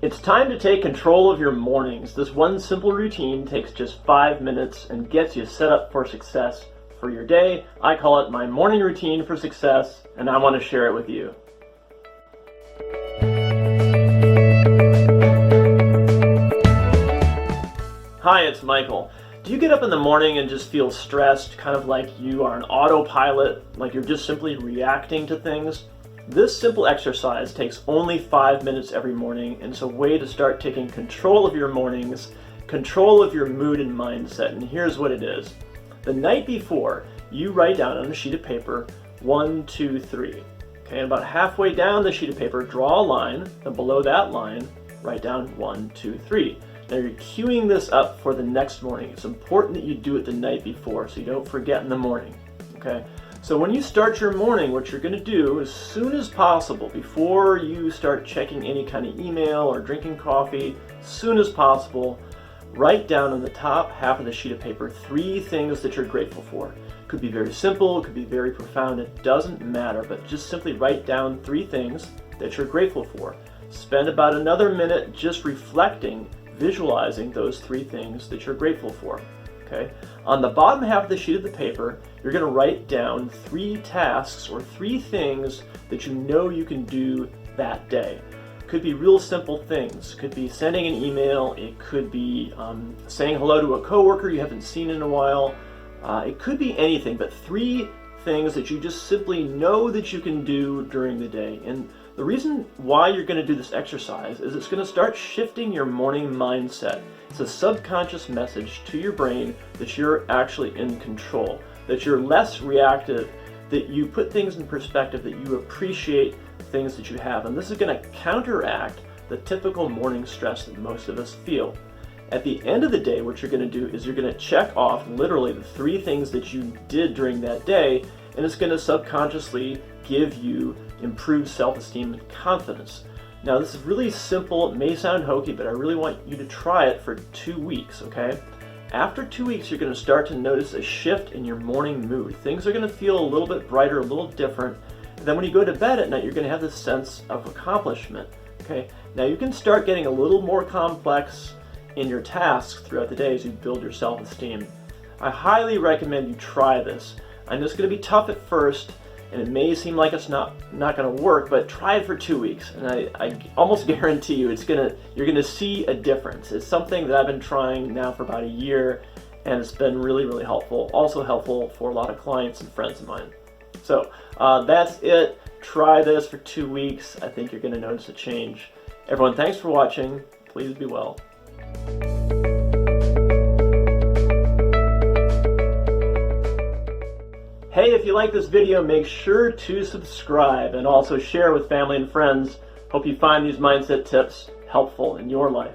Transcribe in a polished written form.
It's time to take control of your mornings. This one simple routine takes just 5 minutes and gets you set up for success for your day. I call it my morning routine for success, and I want to share it with you. Hi, it's Michael. Do you get up in the morning and just feel stressed, kind of like you are an autopilot, like you're just simply reacting to things? This simple exercise takes only 5 minutes every morning, and it's a way to start taking control of your mornings, control of your mood and mindset. And here's what it is. The night before, you write down on a sheet of paper 1, 2, 3. Okay, and about halfway down the sheet of paper, draw a line, and below that line, write down 1, 2, 3. Now you're queuing this up for the next morning. It's important that you do it the night before so you don't forget in the morning. Okay? So when you start your morning, what you're going to do as soon as possible, before you start checking any kind of email or drinking coffee, as soon as possible, write down on the top half of the sheet of paper 3 things that you're grateful for. It could be very simple, it could be very profound, it doesn't matter, but just simply write down 3 things that you're grateful for. Spend about another minute just reflecting, visualizing those 3 things that you're grateful for. Okay? On the bottom half of the sheet of the paper, you're going to write down 3 tasks or 3 things that you know you can do that day. Could be real simple things. Could be sending an email. It could be saying hello to a coworker you haven't seen in a while. It could be anything, but 3 things that you just simply know that you can do during the day. And the reason why you're going to do this exercise is it's going to start shifting your morning mindset. It's a subconscious message to your brain that you're actually in control, that you're less reactive, that you put things in perspective, that you appreciate things that you have. And this is going to counteract the typical morning stress that most of us feel. At the end of the day, what you're going to do is you're going to check off literally the 3 things that you did during that day, and it's going to subconsciously give you improved self-esteem and confidence. Now, this is really simple. It may sound hokey, but I really want you to try it for 2 weeks, okay? After 2 weeks, you're going to start to notice a shift in your morning mood. Things are going to feel a little bit brighter, a little different. And then when you go to bed at night, you're going to have this sense of accomplishment, okay? Now, you can start getting a little more complex in your tasks throughout the day as you build your self-esteem. I highly recommend you try this. I know it's going to be tough at first, and it may seem like it's not going to work, but try it for 2 weeks, and I almost guarantee you you're going to see a difference. It's something that I've been trying now for about a year, and it's been really, really helpful. Also helpful for a lot of clients and friends of mine. So that's it. Try this for 2 weeks. I think you're going to notice a change. Everyone, thanks for watching. Please be well. Hey, if you like this video, make sure to subscribe and also share with family and friends. Hope you find these mindset tips helpful in your life.